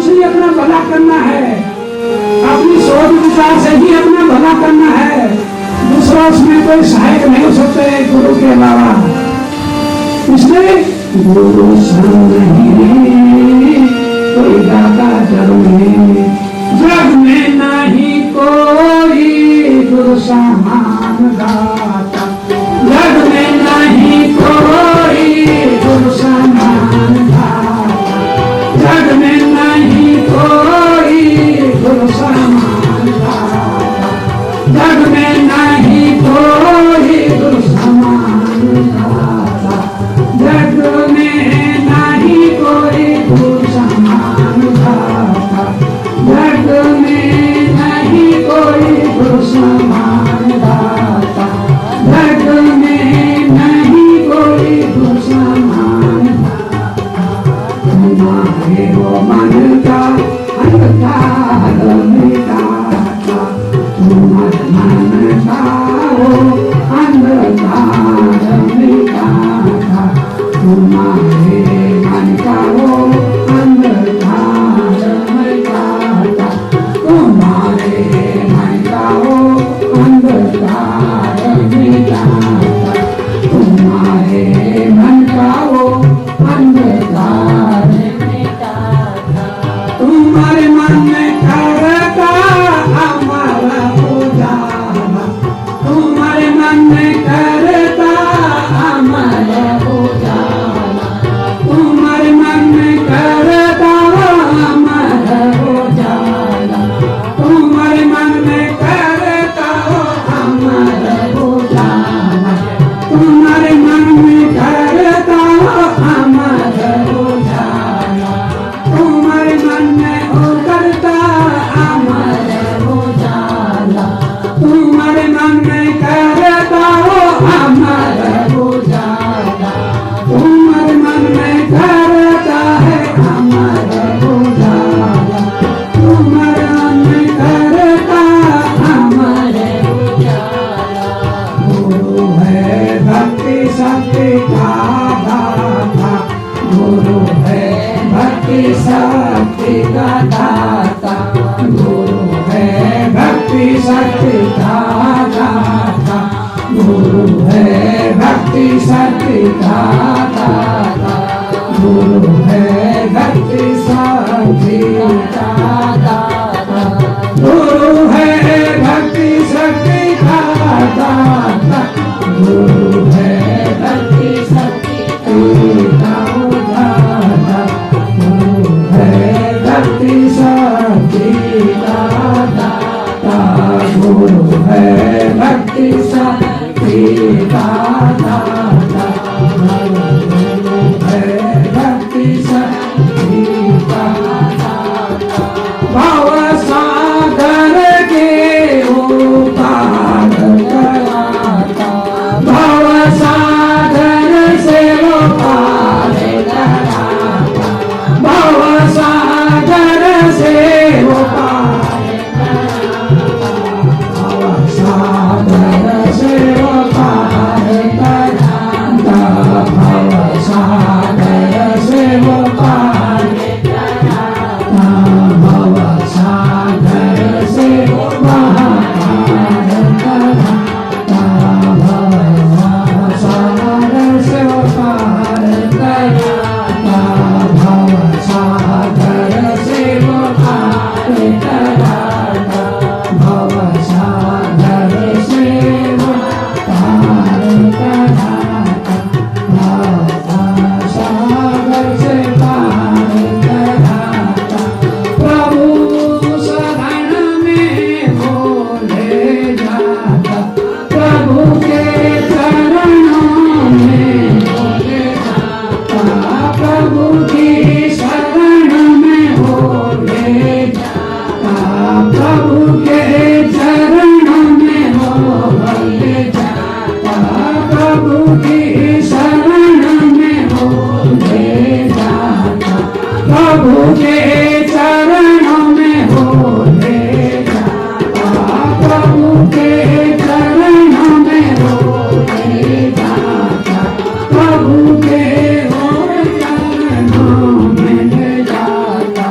से ही अपना भला करना है, अपनी सोच विचार से ही अपना भला करना है। दूसरा उसमें कोई सहायक नहीं हो सकता है गुरु के अलावा। इसलिए गुरु संग नहीं कोई दाता जग में, जग में नहीं कोई गुरु समान दाता, जग में नहीं कोई गुरु समान दाता, जग में नहीं कोई गुरु समान दाता, जग में नहीं कोई गुरु समान दाता, जग में नहीं कोई गुरु समान दाता, जग में नहीं कोई गुरु समान दाता, जग में नहीं कोई गुरु समान दाता। तुम्हारे वो मन का अंधकार मिटाता, तुम्हारे मन का वो अंधकार मिटाता, तुम्हारे मन का वो अंधकार मिटाता, तुम्हारे मन का वो अंधकार मिटाता, तुम्हारे मन का वो अंधकार मिटाता, तुम्हारे मन में करता हमारा उजाला, तुम्हारे मन में करता हमारा उजाला, तुम्हारे मन में करता हमारा उजाला, तुम्हारे मन में करता हमारा उजाला, तुम्हारे मन में करता हमारा उजाला, तुम्हारे मन में उतरता हमारा उजाला, तुम्हारे मन में करता हमारा उजाला, तुम्हारे मन में करता है हमारा उजाला, तुम्हारे मन में करता हमारा उजाला। गुरु है भक्ति शक्ति का दाता, गुरु है भक्ति शक्ति का दाता, गुरु है भक्ति शक्ति का दाता, गुरु है भक्ति शक्ति का दाता, गुरु है भक्ति शक्ति का दाता, गुरु है भक्ति शक्ति का दाता, गुरु है भक्ति शक्ति का दाता, गुरु है भक्ति शक्ति का दाता, गुरु है भक्ति शक्ति का दाता, गुरु है भक्ति शक्ति का दाता। भव सागर के उपार कराता, भव सागर से वो पार कराता, भव सागर से वो पार कराता, भव सागर से वो पार कराता, भव सागर से वो पार कराता, भव सागर से वो पार कराता, भव सागर से वो पार कराता, भव सागर से वो पार कराता, भव सागर से वो पार कराता, भव सागर से पार कराता। प्रभु शरण में वो ले जाता, प्रभु के चरणों में वो ले जाता, प्रभु की शरण में वो ले जाता, प्रभु के चरणों में वो ले जाता, प्रभु की शरण में वो ले जाता, प्रभु के चरणों में वो ले जाता, प्रभु के चरणों में वो ले जाता, प्रभु के चरणों में ले जाता,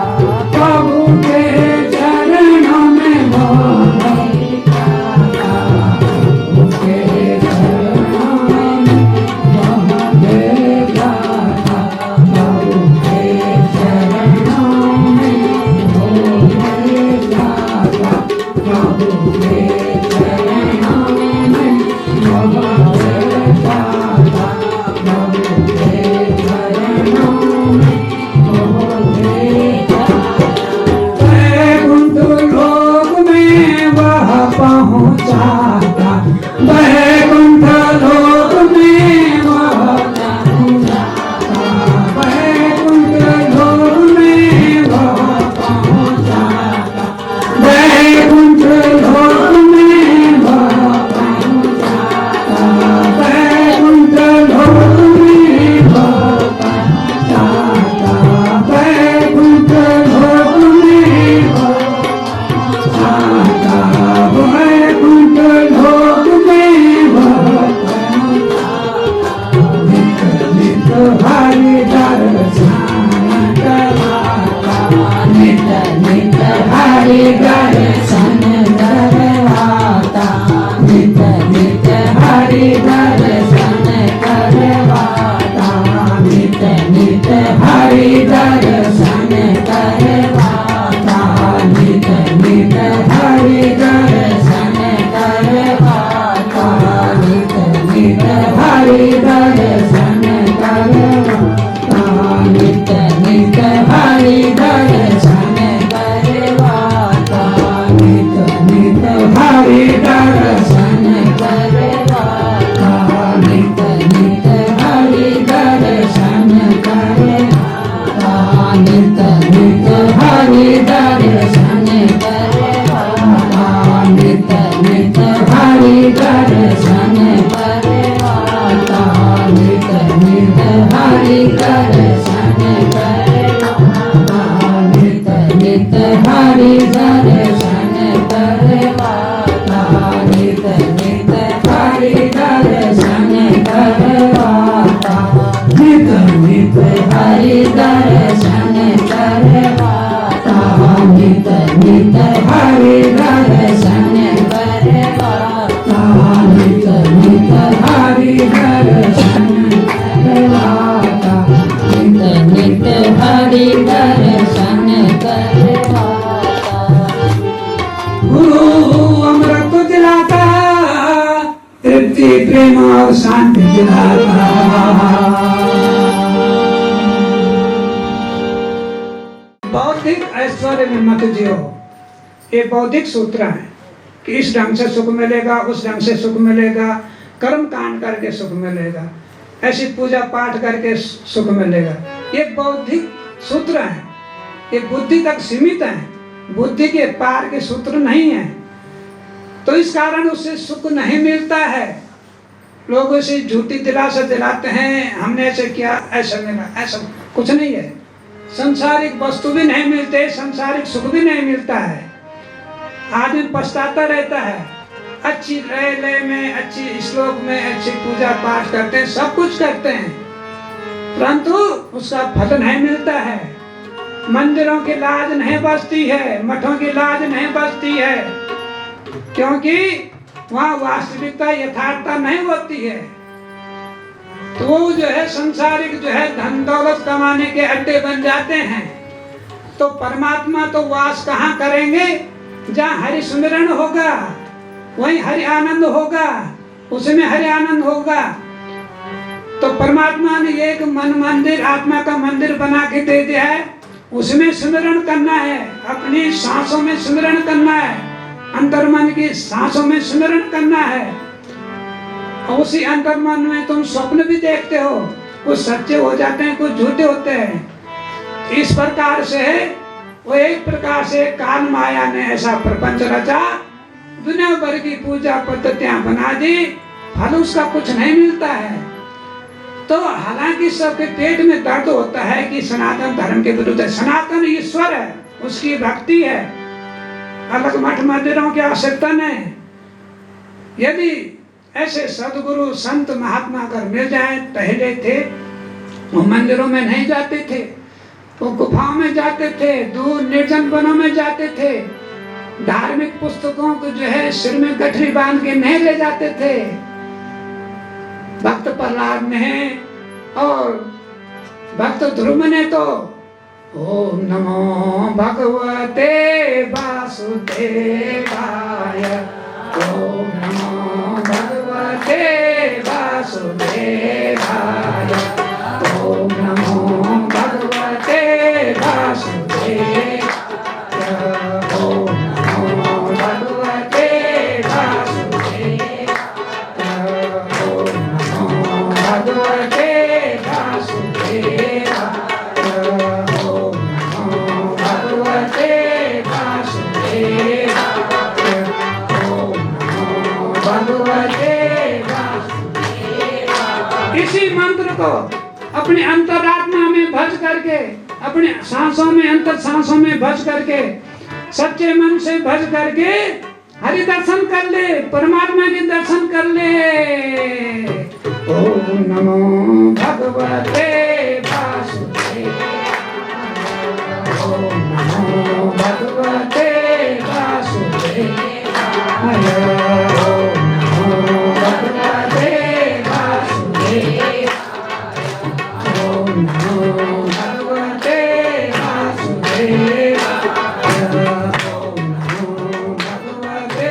नित नित हरि दर्शन करे वाला, नित नित हरि दर्शन करे वाला, नित नित हरि दर्शन करे वाला, नित नित हरि दर्शन करे वाला, नित नित हरि दर्शन करे वाला, नित नित हरि दर्शन करे वाला, नित नित हरि दर्शन करे वाला, नित नित हरि दर्शन करे वाला, नित नित हरि दर्शन करे वाला। गुरु अमृत दिलाता, तृप्ति प्रेम और शांति दिलाता। बौद्धिक ऐश्वर्य में मत जियो, ये बौद्धिक सूत्र है कि इस ढंग से सुख मिलेगा, उस ढंग से सुख मिलेगा, कर्म कांड करके सुख मिलेगा, ऐसी पूजा पाठ करके सुख मिलेगा। ये बौद्धिक सूत्र है, ये बुद्धि तक सीमित है, बुद्धि के पार के सूत्र नहीं है। तो इस कारण उससे सुख नहीं मिलता है। लोग उसे झूठी दिलासा दिलाते हैं, हमने ऐसे किया ऐसा मिला, ऐसा कुछ नहीं है। संसारिक वस्तु भी नहीं मिलते, संसारिक सुख भी नहीं मिलता है। आदमी पछताता रहता है, अच्छी लय में, अच्छी श्लोक में, अच्छी पूजा पाठ करते हैं, सब कुछ करते हैं, परंतु उसका फल नहीं मिलता है। मंदिरों की लाज नहीं बचती है, मठों की लाज नहीं बचती है, क्योंकि वहाँ वास्तविकता यथार्थता नहीं होती है। तो वो जो है संसारिक जो है धन दौलत कमाने के अड्डे बन जाते हैं। तो परमात्मा तो वास कहाँ करेंगे? जहाँ हरि सुमिरन होगा वहीं हरि आनंद होगा, उसमें हरि आनंद होगा। तो परमात्मा ने एक मन मंदिर, आत्मा का मंदिर बना के दे दिया है, उसमें सुमिरन करना है, अपनी सांसों में सुमिरन करना है, अंतर मन की सांसों में सुमिरन करना है। और उसी अंतर मन में तुम स्वप्न भी देखते हो, कुछ सच्चे हो जाते हैं, कुछ झूठे होते हैं। इस प्रकार से वो एक प्रकार से काल माया ने ऐसा प्रपंच रचा, दुनिया भर की पूजा पद्धतियां बना दी, फल उसका कुछ नहीं मिलता है। तो हालांकि सबके पेट में दर्द होता है कि सनातन धर्म के विरुद्ध है। सनातन ईश्वर है, उसकी भक्ति है, अलग मठ मंदिरों की आवश्यकता नहीं। यदि ऐसे सदगुरु संत महात्मा अगर मिल जाए, पहले थे वो मंदिरों में नहीं जाते थे, वो गुफाओं में जाते थे, दूर निर्जन वनों में जाते थे, धार्मिक पुस्तकों को जो है सिर में गठरी बांध के नहीं ले जाते थे। भक्त प्रहलाद ने और भक्त ध्रुव ने तो ओम नमो भगवते वासुदेवाय, ओम नमो भगवते वासुदेवाय, ओम नमो भगवते वासुदेवाय, ओम नमो भगवते वासुदेवाय, ओम नमो भगवते वासुदेवाय, ओम नमो भगवते वासुदेवाय, ओम नमो भगवते वासुदेवाय। इसी मंत्र को अपने अंतरात्मा में भज करके, अपने सांसों में, अंतर सांसों में भज करके, सच्चे मन से भज करके हरि दर्शन कर ले, परमात्मा के दर्शन कर ले। ओम नमो भगवते वासुदेवाय, ओम नमो भगवते वासुदेवाय, ओम नमो भगवते वासुदेवाय, ओम नमो भगवते वासुदेवाय, ओम नमो भगवते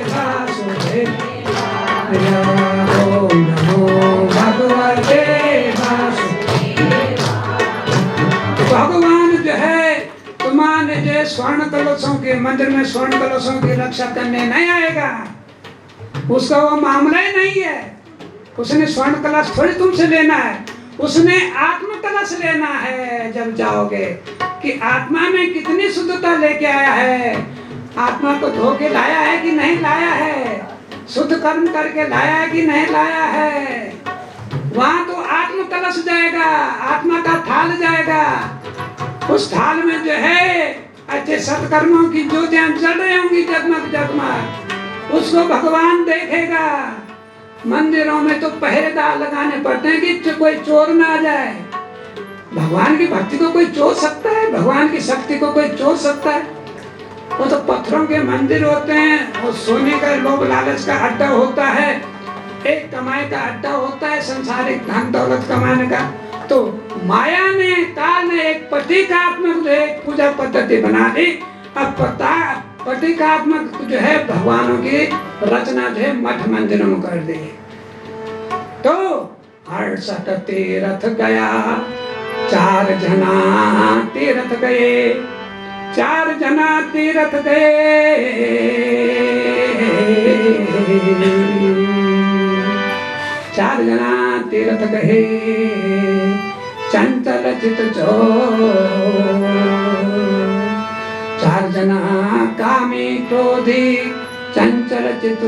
वासुदेवाय, ओम नमो भगवते वासुदेवाय। भगवान जो है तुम्हारे जो स्वर्ण कलशों के मंदिर में स्वर्ण कलशों की रक्षा करने नहीं आएगा, उसका वो मामला ही नहीं है। उसने स्वर्ण कलश थोड़ी तुमसे लेना है, उसने आत्म कलश लेना है जब जाओगे कि आत्मा में कितनी शुद्धता लेके आया है, आत्मा को धो के लाया है कि नहीं लाया है, शुद्ध कर्म करके लाया है कि नहीं लाया है। वहां तो आत्म कलश जाएगा, आत्मा का थाल जाएगा। उस थाल में जो है अच्छे सत्कर्मों की ज्योतियां जल रही होंगी जगमग जगमग, उसको भगवान देखेगा। मंदिरों में तो पहरेदार लगाने पड़ते हैं कि कोई चोर ना आ जाए। भगवान की भक्ति को कोई चोर सकता है? भगवान की शक्ति को कोई चोर सकता है? वो तो पत्थरों के मंदिर होते हैं, वो सोने का लोभ लालच का अड्डा होता है, एक कमाई का अड्डा होता है, संसारिक धन दौलत कमाने का। तो माया ने, काल ने एक प्रतीकात्मक एक पूजा पद्धति बना दी। अब प्रतीकात्मक जो है भगवानों की रचना जो है मठ मंदिरों में कर दी। तो 68 तीर्थ गया, 4 जना तीर्थ गए, 4 जना तीर्थ गए, 4 जना तीर्थ गए, चंचल चित जो 4 जना कामी क्रोधी चंचल चित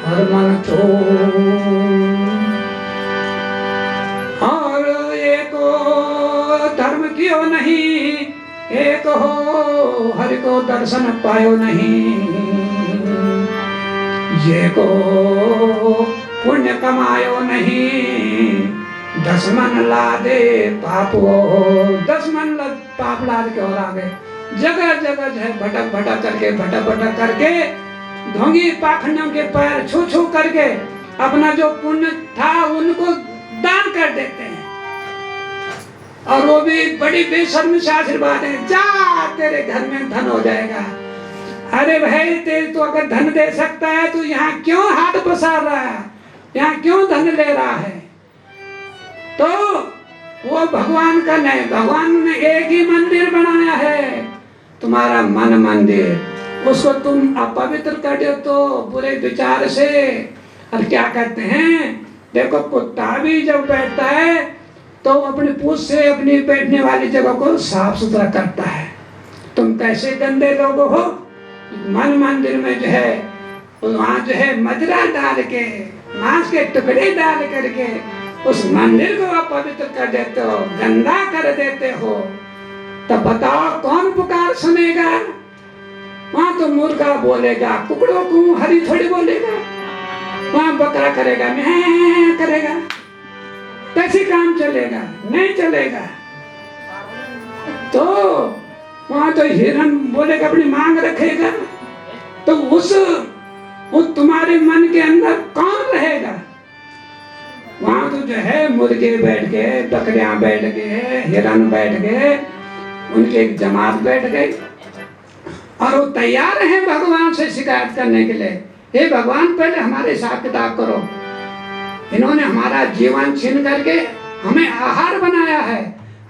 और मन चोर। और एक धर्म कियो नहीं, एक हो हरि को दर्शन पायो नहीं, ये को पुण्य कमायो नहीं, 10 मन लादे पाप हो। 10 मन पाप लाद के और आ गए। जगह जगह जो है भटक भटक करके ढोंगी पाखंडों के पैर छू छू करके अपना जो पुण्य था उनको दान कर देते हैं। और वो भी बड़ी बेशर्मी से आशीर्वाद है, जा तेरे घर में धन हो जाएगा। अरे भाई तेरे तो अगर धन दे सकता है तो यहाँ क्यों हाथ पसार रहा है, यहाँ क्यों धन ले रहा है? तो वो भगवान का नहीं, भगवान ने एक ही मंदिर बनाया है, तुम्हारा मन मंदिर। उसको तुम अपवित्र कर दो तो बुरे विचार से। और क्या करते हैं, देखो कुत्ता भी जब बैठता है तो अपनी पूंछ से अपनी बैठने वाली जगह को साफ सुथरा करता है। तुम कैसे गंदे लोग हो? मन मंदिर में जो है वहाँ जो है मदिरा डाल के, मांस के टुकड़े डाल करके उस मंदिर को आप पवित्र कर देते हो, गंदा कर देते हो। तब बताओ कौन पुकार सुनेगा? वहाँ तो मुर्गा बोलेगा, कुकड़ों को हरी थोड़ी बोलेगा, वहाँ बकरा करेगा, मैं करेगा। कैसे काम चलेगा? नहीं चलेगा। तो वहाँ तो हिरन बोलेगा, अपनी मांग रखेगा। तो वो तुम्हारे मन के अंदर कौन रहेगा? वहाँ तो जो है मुर्गे बैठ गए, बकरियां बैठ गए, हिरन बैठ गए, उनकी एक जमात बैठ गई और वो तैयार हैं भगवान से शिकायत करने के लिए। हे भगवान पहले हमारे हिसाब किताब करो, इन्होंने हमारा जीवन छीन करके हमें आहार बनाया है,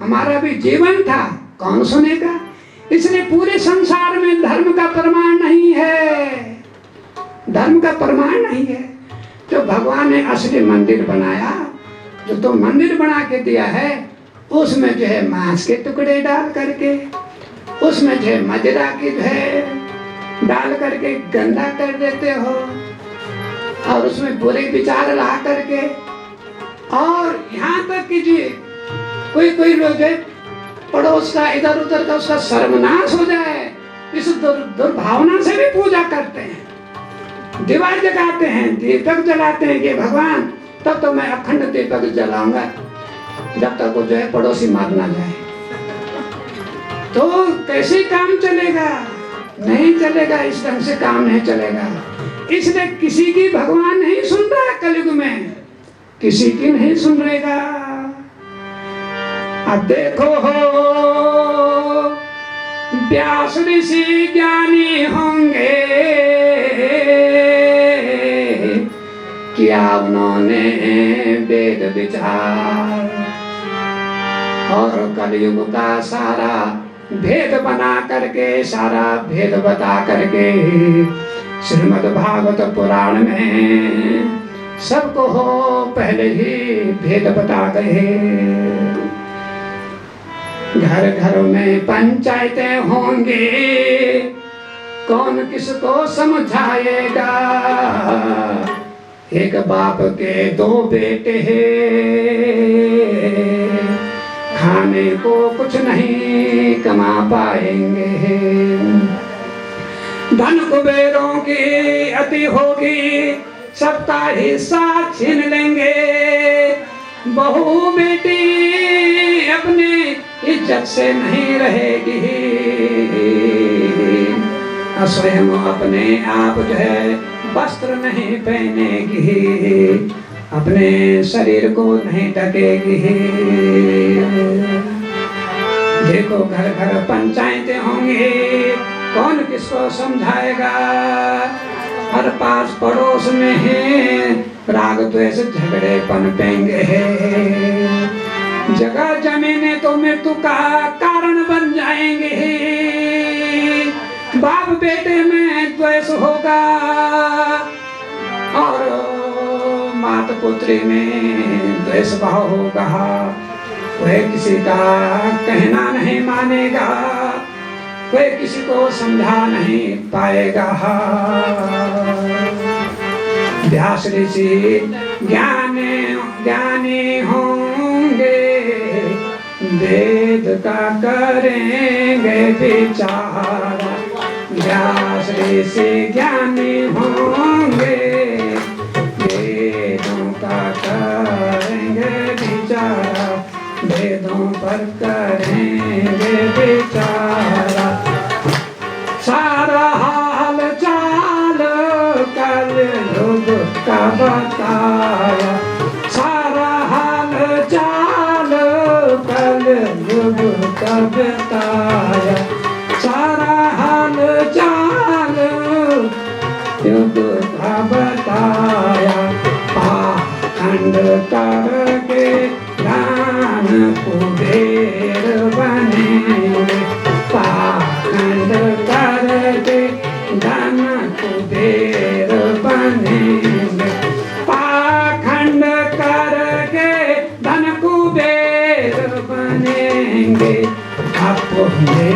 हमारा भी जीवन था, कौन सुनेगा? इसलिए पूरे संसार में धर्म का प्रमाण नहीं है, धर्म का प्रमाण नहीं है। जो भगवान ने असली मंदिर बनाया, जो तो मंदिर बना के दिया है, उसमें जो है मांस के टुकड़े डाल करके, उसमें जो है मदिरा की जो है डाल करके गंदा कर देते हो, और उसमें बुरे विचार ला करके, और यहाँ तक कि जी कोई लोग है पड़ोस का इधर उधर का उसका सर्वनाश हो जाए, इस दुर्भावना से भी पूजा करते हैं, दीवार जगाते हैं, दीपक जलाते हैं कि भगवान तब तो मैं अखंड दीपक जलाऊंगा जब तक वो जो है पड़ोसी मार ना जाए। तो कैसे काम चलेगा? नहीं चलेगा, इस ढंग से काम नहीं चलेगा। इसलिए किसी की भगवान नहीं सुन रहा कलयुग में, किसी की नहीं सुन रहेगा। अब देखो हो व्यास ऋषि ज्ञानी होंगे, किया उन्होंने वेद विचार, और कलयुग का सारा भेद बना करके, सारा भेद बता करके श्रीमद् भागवत पुराण में सबको हो पहले ही भेद बता गए। घर घर में पंचायतें होंगी, कौन किसको समझाएगा। एक बाप के दो बेटे खाने को कुछ नहीं कमा पाएंगे। धन कुबेरों की अति होगी, सबका हिस्सा छीन लेंगे। बहू बेटी अपने इज्जत से नहीं रहेगी, स्वयं अपने आप जो है वस्त्र नहीं पहनेगी, अपने शरीर को नहीं ढकेगी। देखो घर घर पंचायतें होंगी, कौन किसको समझाएगा। हर पास पड़ोस में है राग द्वेष झगड़े पनपेंगे। जगह जमीनें तो मृत्यु का कारण बन जाएंगे। बाप बेटे में द्वेष होगा और माता पुत्री में द्वेष भाव होगा। कोई किसी का कहना नहीं मानेगा, कोई किसी को समझा नहीं पाएगा। व्यास ऋषि ज्ञानी होंगे, वेद का करेंगे विचार। व्यास ऋषि ज्ञानी होंगे, वेदों का करेंगे विचार, वेदों पर करेंगे विचार। सारा हाल चाल कल युग का बताया, सारा हाल चाल कल युग का बताया, सारा हाल चाल युग का बताया। पाखंड करके दान कुबेर बनेंगे, पाखंड करके दान कुबेर बनेंगे, पाखंड करके धन कुबेर बनेंगे। अपने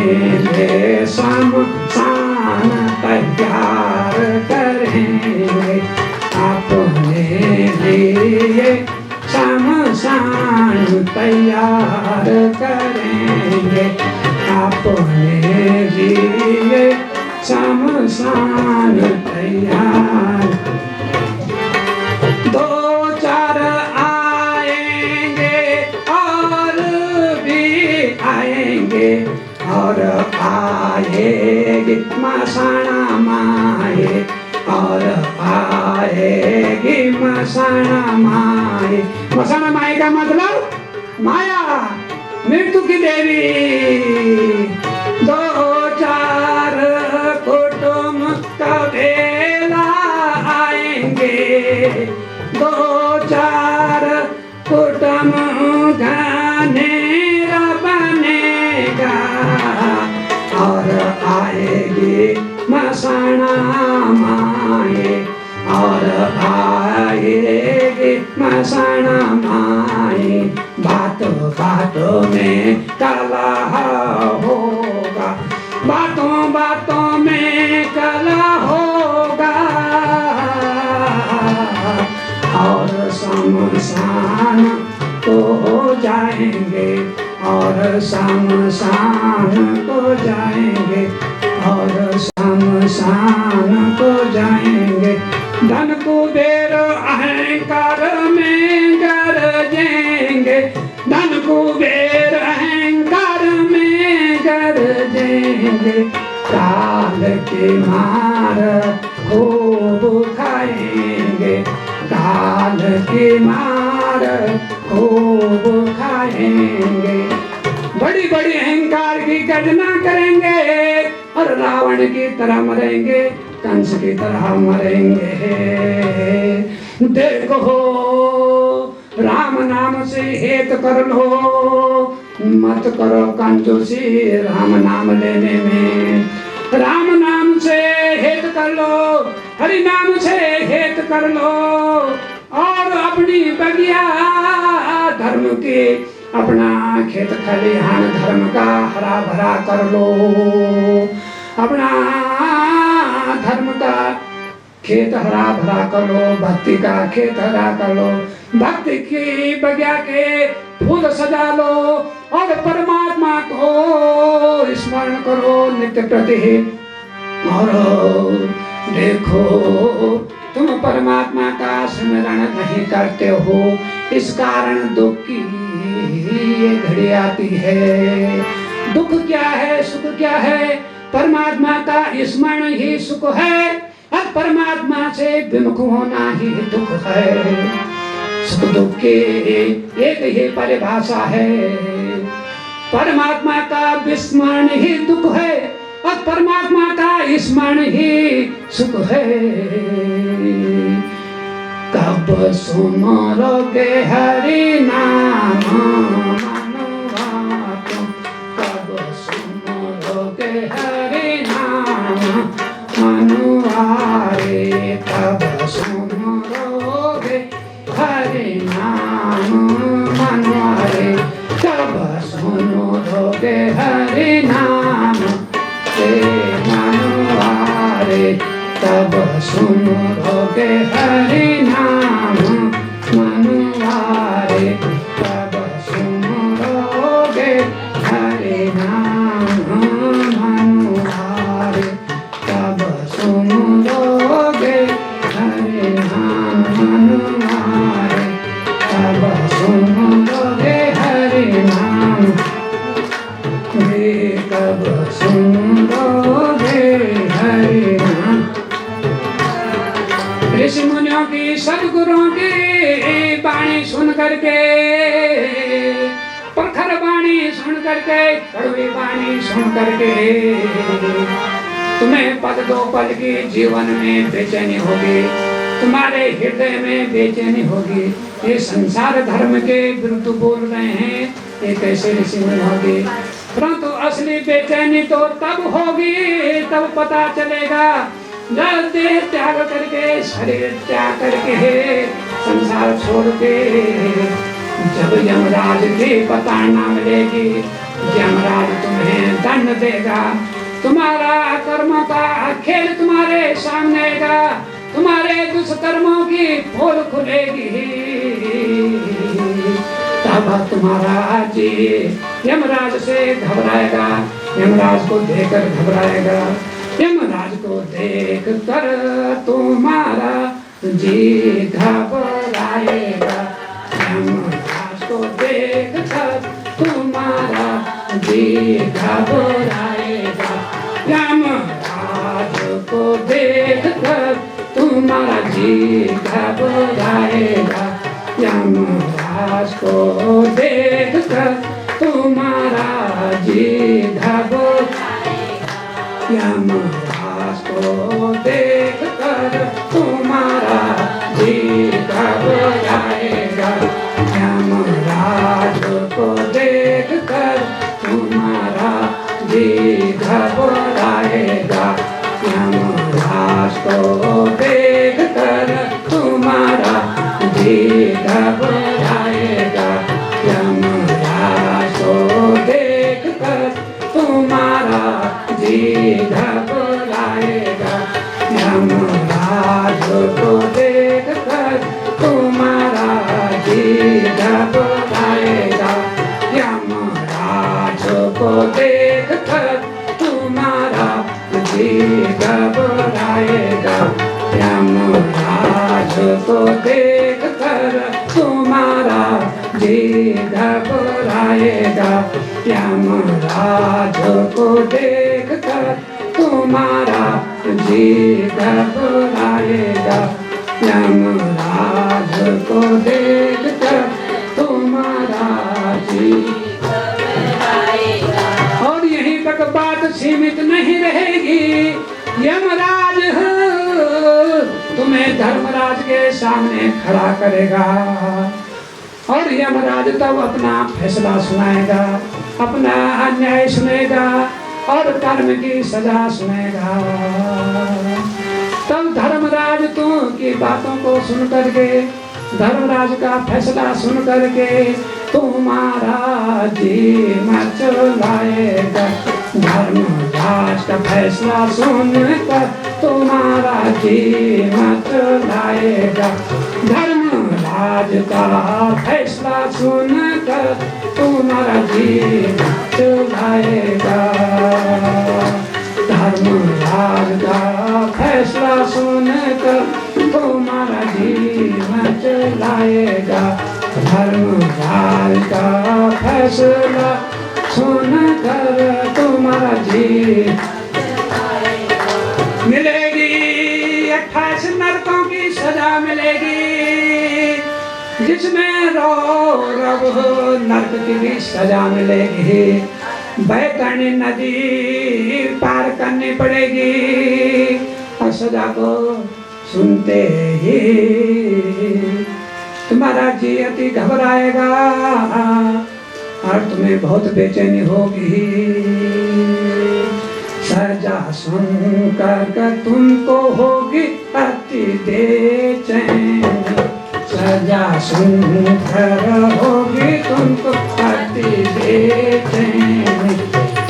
शमशान तैयार करेंगे, अपने लिए शमशान तैयार करेंगे, अपने लिए शमशान तैयार। दो चार आएंगे और भी आएंगे, और आएगी मसाणा माए, और आएगी मसाणा माए। मसाणा माए का मतलब माया, मृत्यु की देवी। दो चार कुटुंब का भेला आएंगे, दो चार कुटुंब घनेरा बनेगा, और आएगी मसाणा माए, और आएगी मसाणा माए। बातों बातों में कलह होगा, बातों बातों में कलह होगा, और शमशान को जाएंगे, और शमशान को जाएंगे, और शमशान को जाएंगे। धन कुबेर अहंकार में गरजेंगे, धन कुबेर अहंकार में गरजेंगे। काल की मार खूब खाएंगे, काल की मार खूब खाएंगे। बड़ी बड़ी अहंकार की गर्जना करेंगे, और रावण की तरह मरेंगे, कंस की तरह मरेंगे। देखो राम नाम से हेत कर लो, मत करो कंजूसी राम नाम लेने में। राम नाम से हेत कर लो, हरि नाम से हेत कर लो, और अपनी बगिया धर्म की अपना खेत खलिहान धर्म का हरा भरा कर लो, अपना धर्म का खेत हरा भरा कर लो, भक्ति का खेत हरा कर लो, भक्ति की बगिया के फूल सजा लो और परमात्मा को स्मरण करो नित्य प्रति। और देखो तुम परमात्मा का स्मरण नहीं करते हो, इस कारण दुख की ये घड़ी आती है। दुख क्या है, सुख क्या है? परमात्मा का स्मरण ही सुख है और परमात्मा से विमुख होना ही दुख है। सुख दुख की एक ही परिभाषा है। परमात्मा का विस्मरण ही दुख है और परमात्मा का स्मरण ही सुख है। कब सुमरोगे हरि नाम मनुआ तुम, कब सुमरोगे हरि नाम मनुआ रे, कब सुमरोगे हरि नाम मनुआ रे, कब सुमरोगे हरि नाम मनुआ रे, तब सुमरोगे हरि नाम मनुआ रे, तब सुमरोगे हरि नाम मनुआ रे, तब सुमरोगे हरि नाम मनुआ रे, तब सुमरोगे हरि नाम रे, तब सुमरोगे हरि नाम। ऋषि मुनियों की सदगुरुओं की वाणी सुन करके, प्रखर वाणी सुन करके, कड़वी वाणी सुन करके तुम्हें पद दो पल की जीवन में बेचैनी होगी, तुम्हारे हृदय में बेचैनी होगी। ये संसार धर्म के विरुद्ध बोल रहे हैं, ये कैसे ऋषि मुनि होगी? परंतु असली बेचैनी तो तब होगी, तब पता चलेगा जब देह त्याग करके, शरीर त्याग करके, संसार छोड़ के, जब यमराज की पताड़ना मिलेगी, यमराज तुम्हें दंड देगा, तुम्हारा कर्मों का खेल तुम्हारे सामने आएगा, तुम्हारे दुष्कर्मों की पोल खुलेगी, तब तुम्हारा जी यमराज से घबराएगा, यमराज को देखकर घबराएगा, यमराज को देख कर तुम्हारा जी घबराएगा, यमराज को देख कर तुम्हारा जी घबराएगा, यमराज को देख कर तुम्हारा जी घबराएगा, यमराज को देख कर तुम्हारा जी घबराएगा, यमराज को देख कर तुम्हारा जी घबराएगा, यमराज को देख कर तुम्हारा जी घबराएगा, यमराज को देख कर तुम्हारा जी घबराएगा, यमराज को देख कर तुम्हारा जी घबराएगा, यमराज को देख कर तुम्हारा जी घबराएगा, यमराज को देख कर तुम्हारा जी घबराएगा, यमराज को देख कर तुम्हारा जी घबराएगा, यमराज को देख कर तुम्हारा जी घबराएगा, यमराज को देख कर तुम्हारा जी घबराएगा। और यहीं तक बात सीमित नहीं रहेगी, यमराज तुम्हें धर्मराज के सामने खड़ा करेगा और यमराज तब अपना फैसला सुनाएगा, अपना अन्याय सुनेगा और कर्म की सजा सुनेगा। तब धर्मराज की बातों को सुन करके धर्मराज का फैसला सुन करके तुम्हारा जी मचलाएगा। धर्मराज का फैसला सुनकर तुम्हारा जी मचलाएगा। धर्मराज का फैसला सुनकर तुम्हारा जी मचलाएगा। धर्मराज का फैसला सुनकर तुम्हारा जीवन चलाएगा। धर्मराज का फैसला सुनकर तुम्हारा जीवन मिलेगी। 28 नरकों की सजा मिलेगी, जिसमें रव नरक की भी सजा मिलेगी। बैतरणी नदी पार करनी पड़ेगी और सजा को सुनते ही तुम्हारा जी अति घबराएगा और तुम्हें बहुत बेचैनी होगी। सजा सुनकर तुमको होगी अति बेचैनी। सजा सुनकर होगी तुमको अति बेचैनी।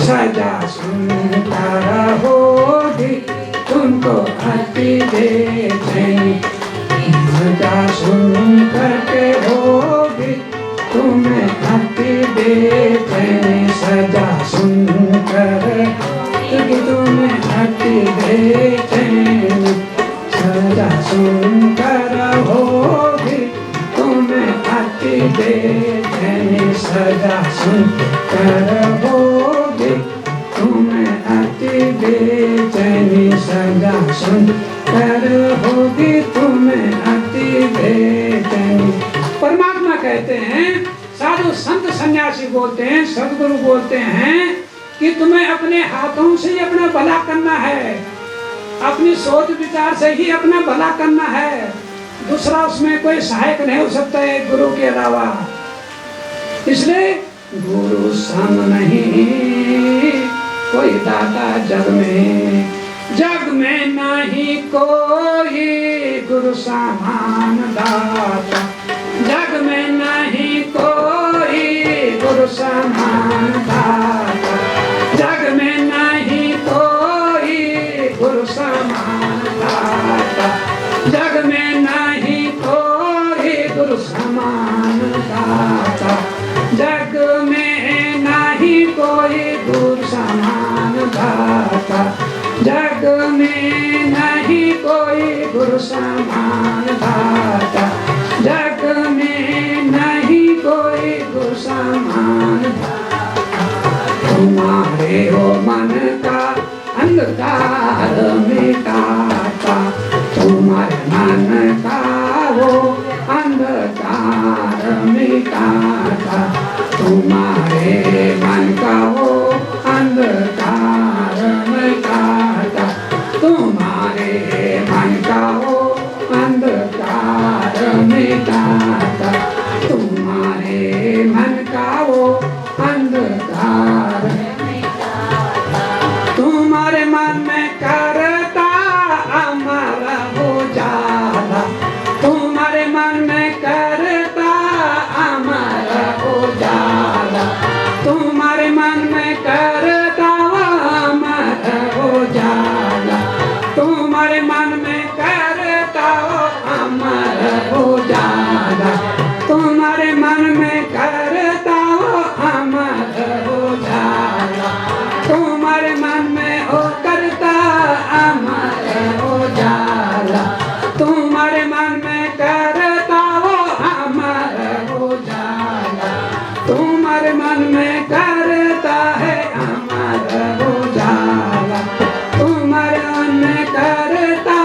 सजा सुनकर होगी तुमको अति बेचैनी। सजा सुनकर के होगी तुम्हें अति बेचैनी। सजा सुनकर तुम्हें अति बेचैनी। सजा सुनकर होगी तुम्हें अति बेचैनी। सजा सुनकर होगी तुम्हें अति बेचैनी। सजा सुनकर होगी तुम्हें अति बेचैनी। परमात्मा कहते हैं, साधु संत सन्यासी बोलते हैं, सदगुरु बोलते हैं कि तुम्हें अपने हाथों से ही अपना भला करना है, अपनी सोच विचार से ही अपना भला करना है। दूसरा उसमें कोई सहायक नहीं हो सकता है गुरु के अलावा। इसलिए गुरु सम नहीं कोई दाता जग में। जग में नहीं कोई गुरु समान दाता। जग में नहीं कोई गुरु समान दाता। जग में नहीं कोई गुरु समान दाता। जग में नहीं कोई गुरु समान दाता। जग में नहीं कोई गुरु समान दाता। जग में नहीं कोई गुरु समान दाता। जग में नहीं कोई गुरु समान दाता। तुम्हारे हो मन का अंधकार मिटाता। तुम्हारे मन का वो अंधकार मिटाता। तुम्हारे मन का वो अंधकार मिटाता। तुम्हारे मन का वो अंधकार मिटाता। तुम्हारे मन का वो अंधकार। तुम्हारे मन में करता अमर उजाला। तुम्हारे मन में करता अमर उजाला। तुम्हारे मन में करता अमर उजाला। तुम्हारे मन में करता अमर उजाला। तुम्हारे मन में करता अमर उजाला। तुम्हारे मन में ओ करता अमर उजाला। तुम्हारे मन में करता वो अमर उजाला। तुम्हारे मन में करता है अमर उजाला। तुम्हारे मन में करता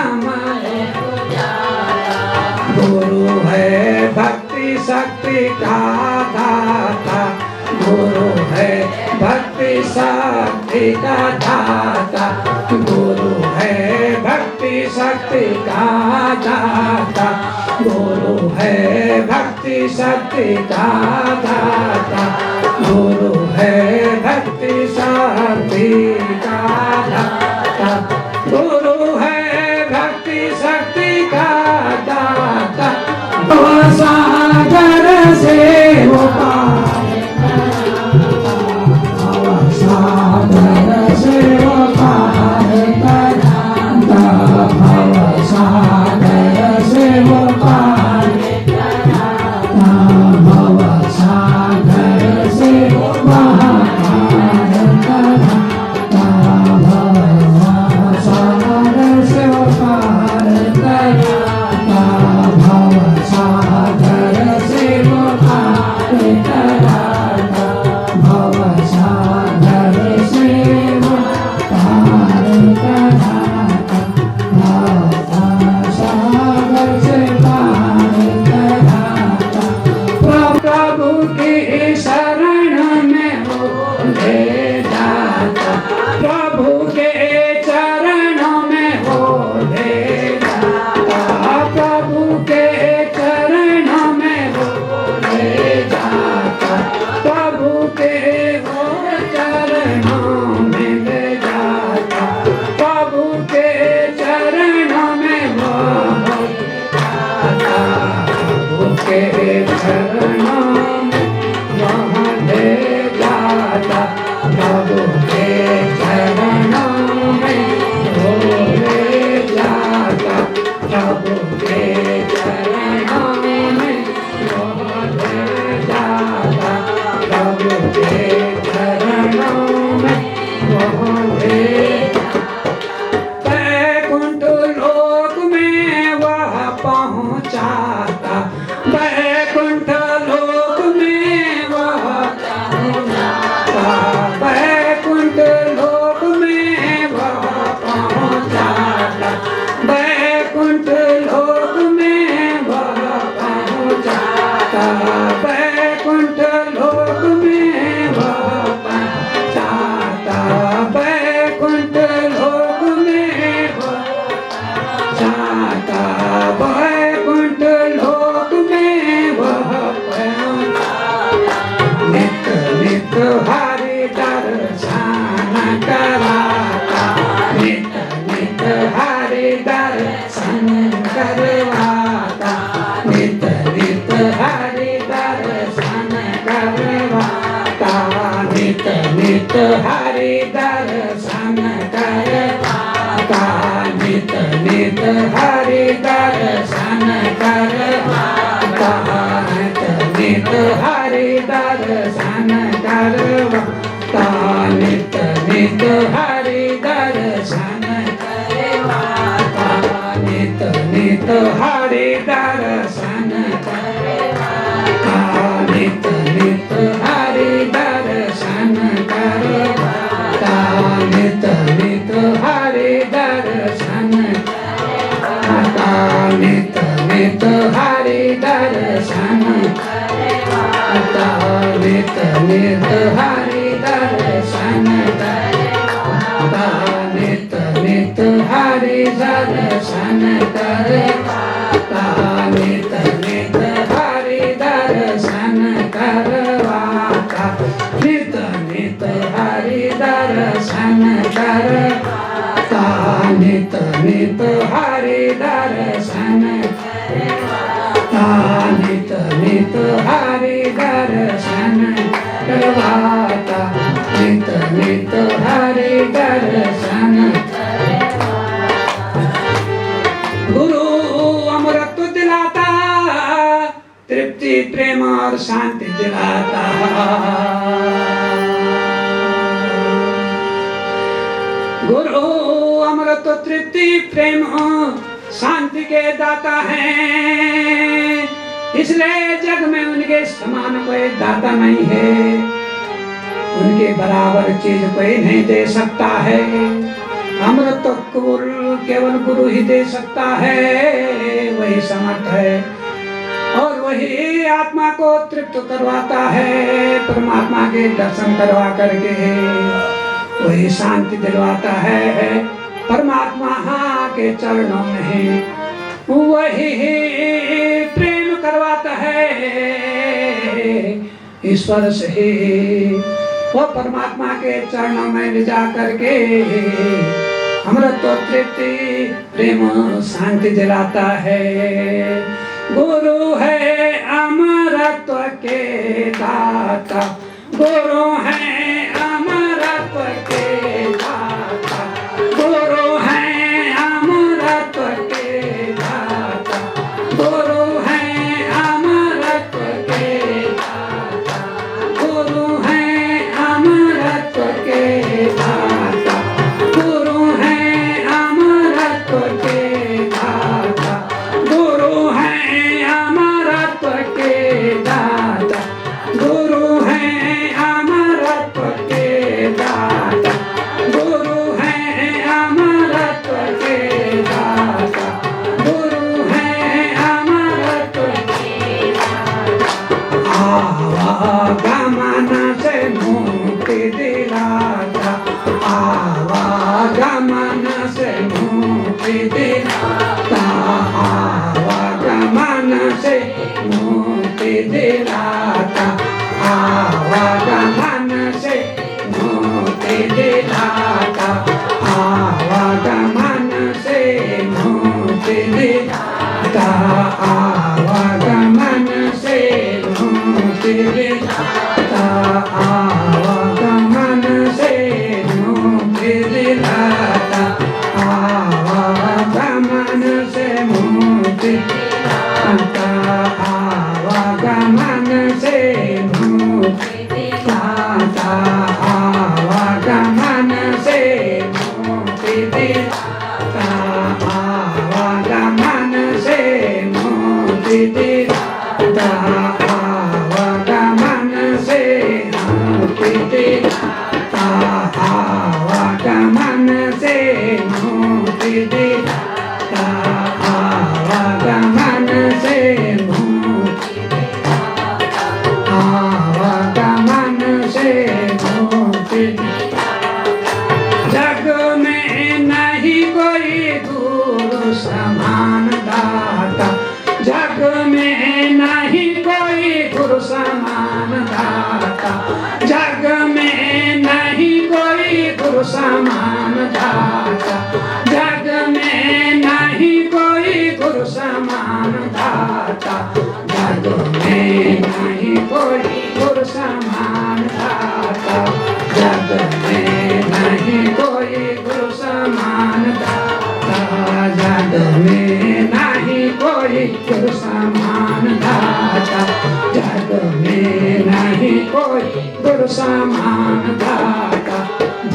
अमर उजाला। गुरु है भक्ति शक्ति का दाता। गुरु है भक्ति शक्ति का दाता। गुरु है भक्ति शक्ति का दाता। गुरु है भक्ति शक्ति का दाता। गुरु है भक्ति शक्ति का दाता। गुरु है भक्ति शक्ति का दाता। प्रभु के चरणों में भोले जाता, प्रभु के चरणों में भोले जाता, प्रभु के चरणों में भोले वैकुंठ लोक में वह पहुँचाता, वैकुंठ लोक में वह पहुँचाता, वैकुंठ लोक में वह पहुँचाता, वैकुंठ लोक में वह पहुँचाता, वैकुंठ लोक में वह पहुँचाता, वैकुंठ लोक में वह जाता, वैकुंठ लोक में वह पहुँचाता, नित नित हरि दर्शन कराता, नित नित हरि दर्शन करवाता, नित नित हरि दर्शन करवाता, नित नित हरि दर्शन करवाता, नित नित हरि दर्शन करवाता, नित नित हरि दर्शन करवाता, नित नित हरि दर्शन करवाता, नित नित हरि दर्शन करवाता, नित नित हरि दर्शन करवाता, नित नित हरि दर्शन करवाता, नित नित हरि दर्शन करवाता, नित नित हरि दर्शन करवाता, नित नित हरि दर्शन करवाता, नित नित हरि दर्शन करवाता, नित नित हरि दर्शन करवाता, नित नित हरि दर्शन करवाता, नित नित हरि दर्शन करवाता, नित नित हरि दर्शन गुरु अमृत दिलाता, तृप्ति प्रेम और शांति दिलाता, गुरु अमृत तृप्ति प्रेम शांति के दाता हैं, इसलिए जग में उनके समान कोई दाता नहीं है, उनके बराबर चीज कोई नहीं दे सकता है, अमृत तो केवल गुरु ही दे सकता है, वही समर्थ है और वही आत्मा को तृप्त करवाता है, परमात्मा के दर्शन करवा करके वही शांति दिलवाता है, परमात्मा के चरणों में वही प्रेम करवाता है, ईश्वर से ही वो परमात्मा के चरणों में ले जा करके अमृत तृप्ति प्रेम शांति दिलाता है। गुरु है अमरत्व के दाता, गुरु है अमरत्व के दाता, गुरु है अमरत्व के दाता, गुरु है अमरत्व के दाता, गुरु है अमरत्व के दाता, गुरु है अमरत्व के दाता, गुरु है अमरत्व के दाता, गुरु है अमरत्व के दाता, गुरु है अमरत्व के दाता, गुरु है अमरत्व के दाता, आवागमन से मुक्ति दिलाता, आवागमन से मुक्ति दिलाता, आवागमन से मुक्ति दिलाता, आवागमन से मुक्ति दिलाता, आवागमन से मुक्ति दिलाता, आवागमन से मुक्ति दिलाता, आवागमन समान दाता, जग में नहीं कोई गुरु समान दाता, जग में नहीं कोई गुरु समान दाता, जग में नहीं कोई गुरु समान दाता, जग में नहीं कोई गुरु समान दाता, जग में नहीं कोई गुरु समान दाता,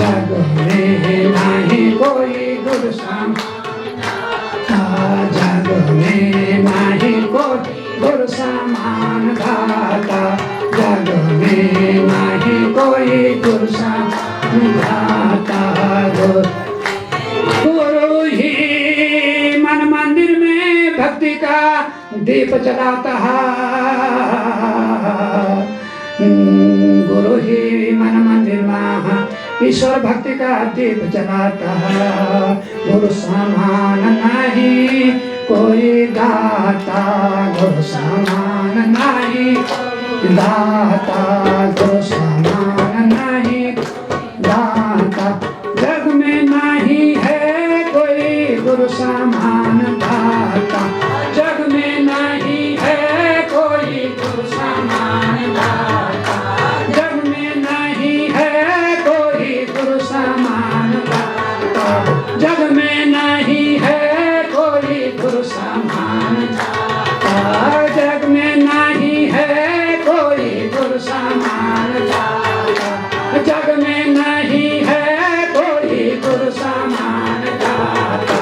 जग में नहीं कोई गुरु समान दाता, जग में नहीं कोई गुरु समान दाता, जग में नहीं कोई गुरु समान दाता। गुरु ही मन मंदिर में भक्ति का दीप जलाता है, गुरु ही मन मंदिर में ईश्वर भक्ति का दीप जलाता है। गुरु समान नहीं कोई दाता, गुरु समान नहीं दाता, गुरु समान नहीं दाता, जग में नहीं है कोई गुरु समान दाता, जग में नहीं है कोई गुरु समान दाता, जग में नहीं है कोई गुरु समान दाता, जग में नहीं है कोई गुरु समान दाता, जग में नहीं है कोई गुरु समान दाता, जग में नहीं है कोई गुरु समान दाता,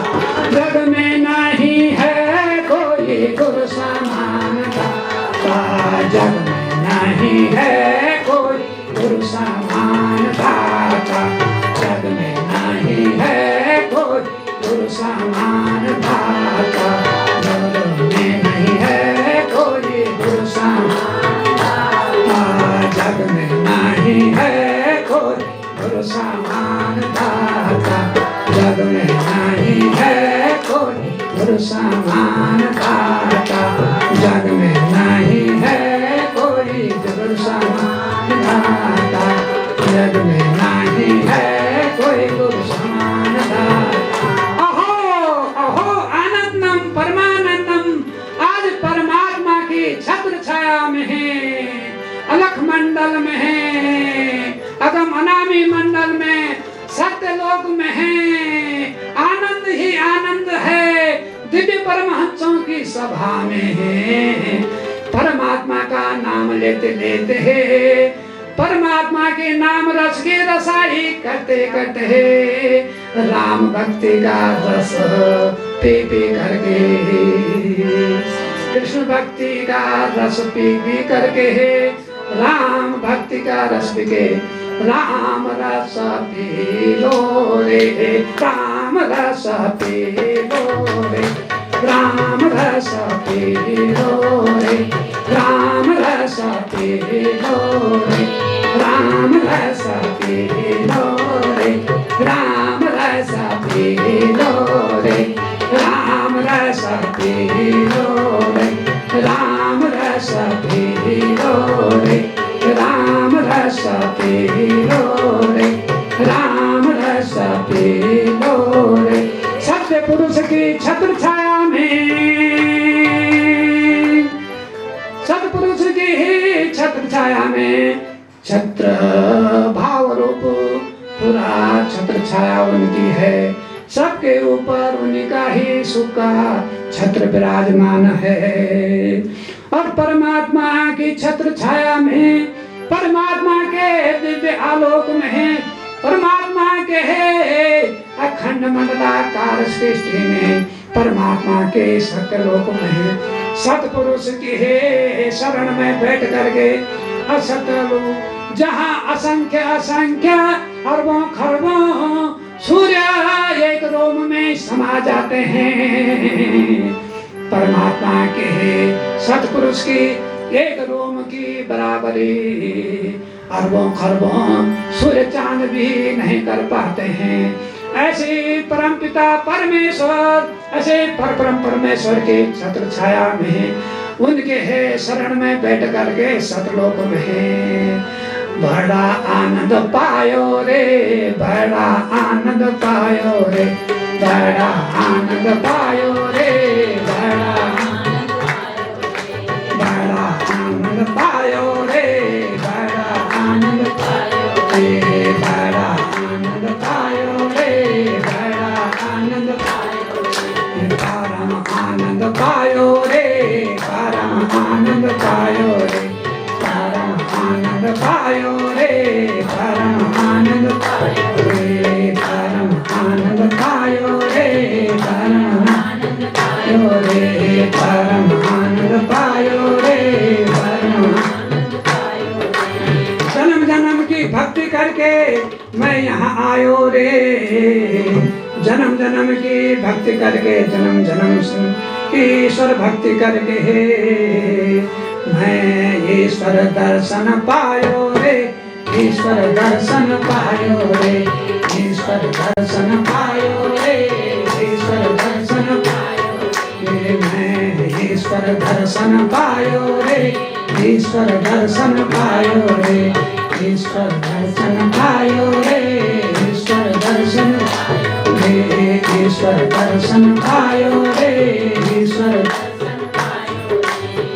जग में नहीं है कोई गुरु समान दाता, जग में नहीं है कोई गुरु समान दाता, जग में नहीं है कोई गुरु समान दाता, जग में नहीं है कोई गुरु समान दाता, जग में नहीं है कोई गुरु समान दाता, जग में नहीं है कोई गुरु समान दाता, जग में नहीं है कोई गुरु समान दाता, जग में नहीं है कोई गुरु समान दाता। अहो अहो आनंदम परमानंदम, आज परमात्मा की छत्र छाया में है, अलख मंडल में है, अगम अनामी मंडल में, सत्य लोक में है, आनंद ही आनंद है, दिव्य परमहंसों की सभा में है। परमात्मा का नाम लेते लेते है, परमात्मा के नाम रस की रसाई करते करते है, राम भक्ति का रस पी पी करके, कृष्ण भक्ति का रस पी पी करके है, राम भक्ति का रस पी के, राम रस पी लो रे, राम रस पी लो रे, राम रस पी लो रे, राम रस पी लो रे, राम रस पी लो रे, राम रस पी लो रे, राम रस पी लो रे, राम रस पी लो रे, राम रस पी लो रे, राम रस पी लो रे। सत्य पुरुष की छत्र छाया में, सतपुरुष की ही छत्र छाया में, छत्र भाव रूप पूरा छत्र छाया उनकी है, सबके ऊपर उन्हीं का ही सुख का छत्र विराजमान है। और परमात्मा की छत्र छाया में, परमात्मा के दिव्य आलोक में है, परमात्मा के है अखंड मंडलाकार सृष्टि में, परमात्मा के सत्यलोक में है, सतपुरुष की है शरण में बैठ करके असतलोक, जहाँ असंख्य असंख्य अरबों खरबों सूर्य एक रोम में समा जाते हैं, परमात्मा के है सतपुरुष की एक रोम की बराबरी अरबों खरबों सूर्य चांद भी नहीं कर पाते हैं। ऐसे परमपिता परमेश्वर, ऐसे परम परमेश्वर के छत्र छाया में उनके है शरण में बैठ करके सतलोक में है। बड़ा आनंद पायो रे, बड़ा आनंद पायो रे, बड़ा आनंद पायो रे, बड़ा आनंद पायो रे, बड़ा आनंद पायो रे, बड़ा आनंद पायो रे, बड़ा आनंद पायो रे, परम आनंद पायो रे, परम आनंद पायो रे, परम आनंद पायो रे, परम आनंद पायो रे, परम आनंद पायो रे, परम आनंद पायो रे, परम आनंद पायो रे, परम आनंद पायो रे। जन्म जन्म की भक्ति करके मैं यहाँ आयो रे, जन्म जन्म की भक्ति करके, जन्म जन्म की ईश्वर भक्ति करके मैं ईश्वर दर्शन पायो रे, ईश्वर दर्शन पायो रे, ईश्वर दर्शन पायो रे, ईश्वर दर्शन पायो रे, मैं ईश्वर दर्शन पायो रे, ईश्वर दर्शन पायो रे, ईश्वर दर्शन पायो रे, ईश्वर दर्शन पायो रे, ईश्वर दर्शन पायो रे, ईश्वर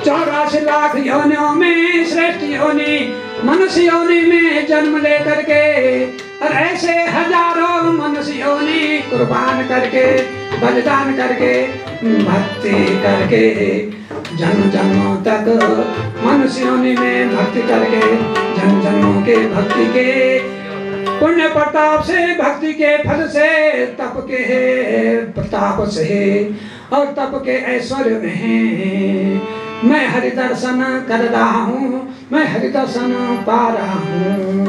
84 लाख योनियों में श्रेष्ठ योनि मनुष्य योनि में जन्म लेकर के, और ऐसे हजारों मनुष्य योनि कुर्बान करके, बलिदान करके, भक्ति करके, जन्म जन्मों तक मनुष्य योनि में भक्ति करके, जन्म जन्मों के भक्ति के पुण्य प्रताप से, भक्ति के फल से, तप के प्रताप से और तप के ऐश्वर्य में मैं हरि दर्शन कर रहा हूँ, मैं हरि दर्शन पा रहा हूँ।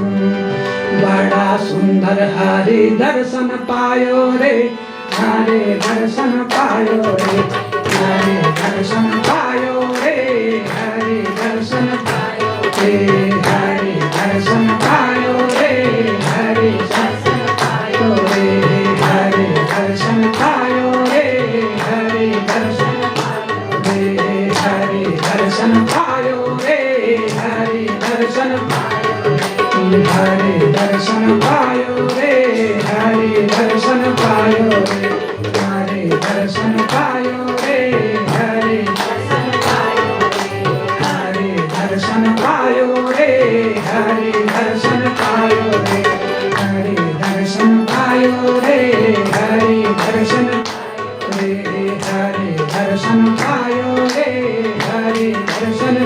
बड़ा सुंदर हरि दर्शन पायो रे, हरि दर्शन पायो रे, हरि दर्शन पायो रे, हरि दर्शन पायो रे, हरि दर्शन पायो रे, हरि दर्शन पायो रे, हरि दर्शन पायो रे, हरि दर्शन दर्शन पायो रे, हरि दर्शन पायो रे, हरि दर्शन पायो रे, हरि दर्शन पायो रे, हरि दर्शन पायो रे, हरि दर्शन पायो रे, हरि दर्शन पायो रे, हरि दर्शन पायो रे, हरि दर्शन पायो रे, हरि दर्शन रे, हरि दर्शन पायो रे, हरि दर्शन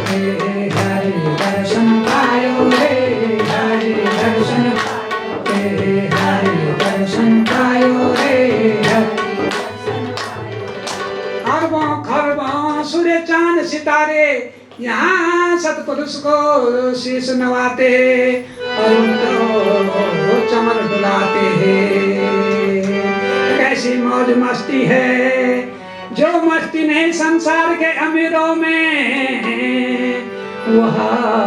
रे, हरि दर्शन पायो रे, हरि दर्शन रे, हरि दर्शन पायो रे, अरबों खरबों सूर्य चांद सितारे यहाँ सतपुरुष को शीश नवाते और उनको चमर डुलाते हैं। कैसी मौज मस्ती है जो मस्ती नहीं संसार के अमीरों में, वह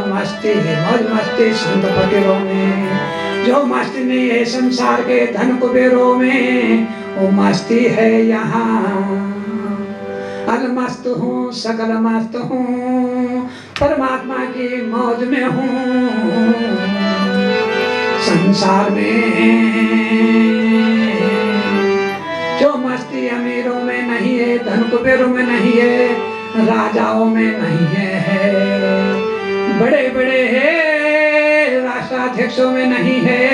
मस्ती है मौज मस्ती संत फकीरों में। जो मस्ती नहीं है संसार के धन कुबेरों में, वो मस्ती है यहाँ। अलमस्त हूँ सकल मस्त हूँ, परमात्मा की मौज में हूँ। संसार में जो मस्ती अमीरों में नहीं है, धन कुबेरों में नहीं है, राजाओं में नहीं है, बड़े बड़े राष्ट्राध्यक्षों में नहीं है,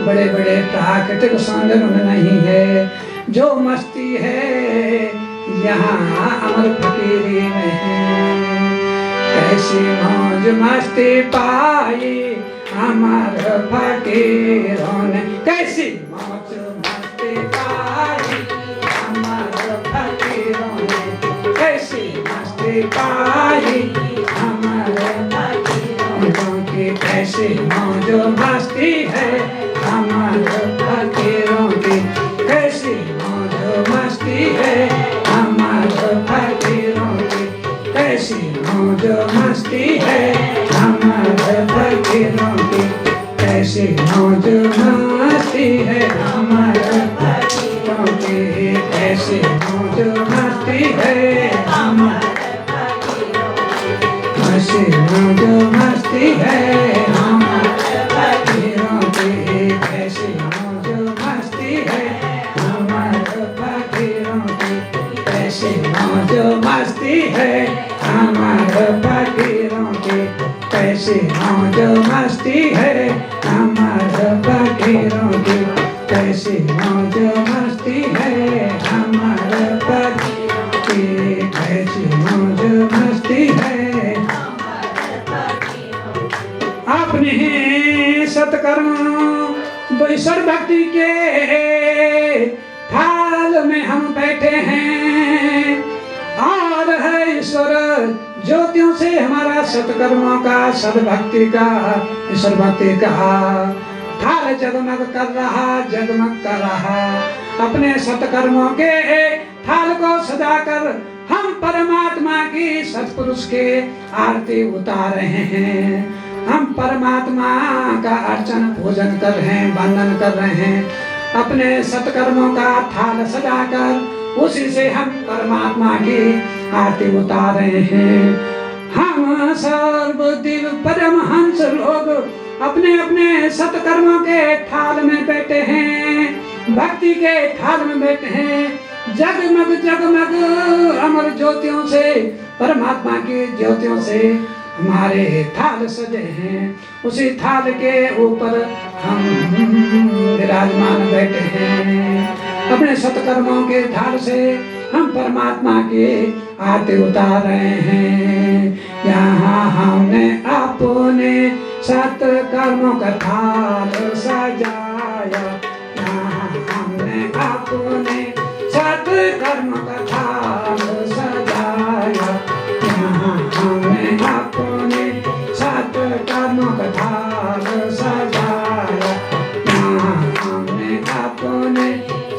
बड़े बड़े प्राकृतिक सौंदर्य में नहीं है। जो मस्ती है यहाँ अमर फकीरी में है। कैसी मौज मस्ती पाई अमर फकीरों ने, कैसी मौज मस्ती पाई अमर फकीरों ने, कैसी मस्ती पाई अमर फकीरों की, कैसी मौज मस्ती है अमर फकीरों की, कैसी मौज मस्ती है अमर फकीरों की, कैसी मौज मस्ती है अमर फकीरों की, कैसी मौज मस्ती है अमर फकीरों की, कैसी मौज मस्ती है अमर फकीरों की, कैसी मौज मस्ती है है हमारे फकीरों की, कैसी मौज मस्ती है हमारे फकीरों की, कैसी मौज मस्ती है हमारे फकीरों की, कैसी मौज मस्ती है। अपने ही सत्कर्म ईश्वर भक्ति के थाल में हम बैठे हैं, और है ईश्वर ज्योतियों से हमारा सत्कर्मों का, सद्भक्ति का, ईश्वर भक्ति का थाल जगमग कर रहा, जगमग कर रहा। अपने सत्कर्मों के थाल को सजाकर हम परमात्मा की, सत्पुरुष के आरती उतार रहे हैं। हम परमात्मा का अर्चन पूजन कर रहे हैं, वंदन कर रहे हैं। अपने सत्कर्मों का थाल सजाकर उसी से हम परमात्मा की आरती उतार रहे हैं। हम सर्वदिव परमहंस लोग अपने अपने सत्कर्मों के थाल में बैठे हैं, भक्ति के थाल में बैठे हैं। जगमग जगमग अमर ज्योतियों से, परमात्मा की ज्योतियों से हमारे थाल सजे हैं। उसी थाल के ऊपर हम विराजमान बैठे हैं। अपने सत्कर्मों के थाल से हम परमात्मा की आरती उतार रहे हैं। यहाँ हमने अपने सत्कर्मों का थाल सजाया, यहाँ हमने अपने सत्कर्मों का थाल सजाया, यहाँ हमने अपने सत्कर्मों का थाल सजाया, यहाँ हमने अपने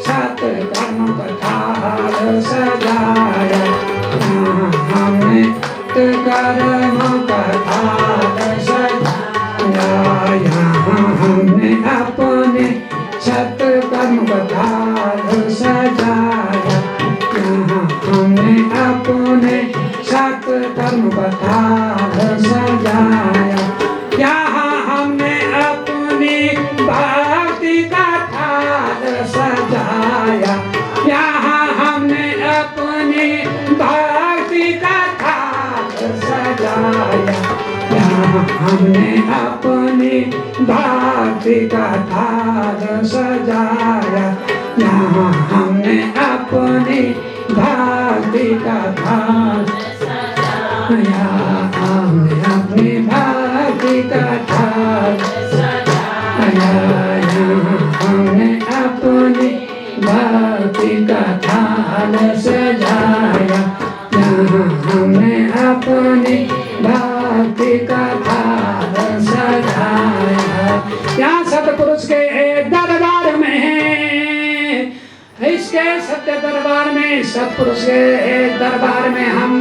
सत्कर्मों का थाल सजाया, यहाँ हमने सत्कर्मों का थाल सजाया, यहाँ हमने अपने सत्कर्म का थाल सजाया, यहाँ हमने अपने सत्कर्म का थाल सजाया, यहाँ हमने अपनी भक्ति का थाल सजाया, यहाँ हमने अपनी भक्ति का थाल सजाया, यहाँ हमने अपनी भक्ति का थाल सजाया, यहाँ हमने अपनी भक्ति का थाल सजाया, हमने अपनी भक्ति का थाल सजाया, यहाँ हमने अपनी भक्ति का थाल सजाया, यहाँ हमने अपनी भक्ति का थाल सजाया। यहाँ सतपुरुष के दरबार में है, इसके सत्य दरबार में, सतपुरुष के दरबार में हम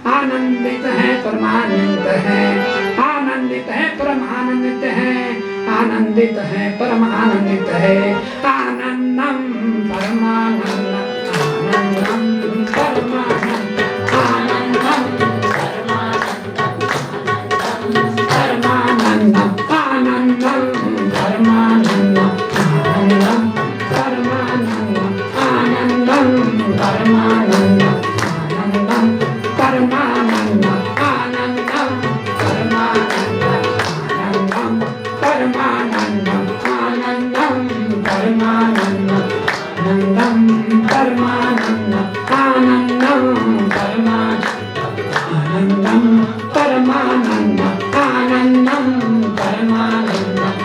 आनंदित हैं, परमानंदित हैं, आनंदित हैं, परमानंदित हैं, आनंदित हैं, परमानंदित है। आनंदम परमानंदम, आनंदम परमानंदम, आनंदम परमानंदम, आनंदम परमानंदम, आनंदम परमानंदम, आनंदम परमानंदम, आनंदम परमानंदम, आनंदम परमानंदम, आनंदम परमानंदम, आनंदम परमानंदम, आनंदम परमानंदम, आनंदम परमानंदम, आनंदम परमानंदम, आनंदम परमानंदम,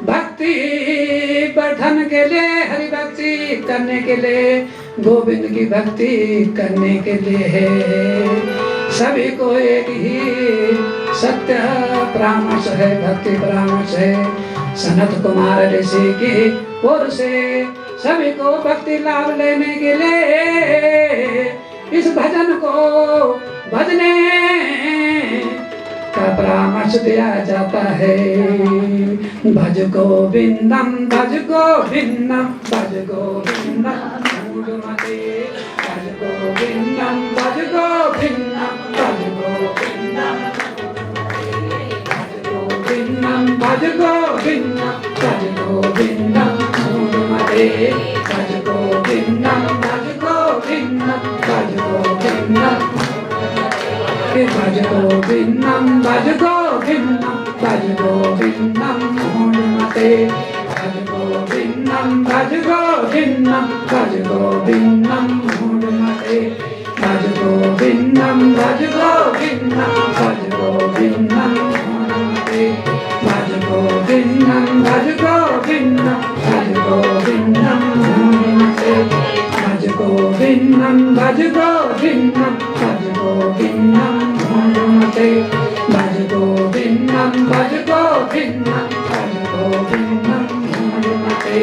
भक्ति वर्धन के लिए, हरि भक्ति करने के लिए, गोविंद की भक्ति करने के लिए है। सभी को एक ही सत्य परामर्श है, भक्ति परामर्श है सनत कुमार ऋषि की ओर से। सभी को भक्ति लाभ लेने के लिए इस भजन को भजने का परामर्श दिया जाता है। भज गोविंदम भज गोविंदम भज गोविंदम मूढ़मते, भज गोविंदम भज गोविंदम भज गोविंदम भज गोविंदम भज गोविंदम मूढ़मते, भज गोविंदम भज गोविंदम भज गोविंदम भज गोविंदम भज गोविंदम भज गोविंदम मूढ़मते, भज गोविंदम भज गोविंदम भज गोविंदम मूढ़मते, भज गोविंदम भज गोविंदम भज गोविंदम मूढ़मते, भज गोविंदम भज गोविंदम भज गोविंदम मूढ़मते, भज गोविंदम भज गोविंदम भज गोविंदम मूढ़मते, भज गोविंदम भज गोविंदम भज गोविंदम मूढ़मते, भज गोविंदम भज गोविंदम भज गोविंदम मूढ़मते,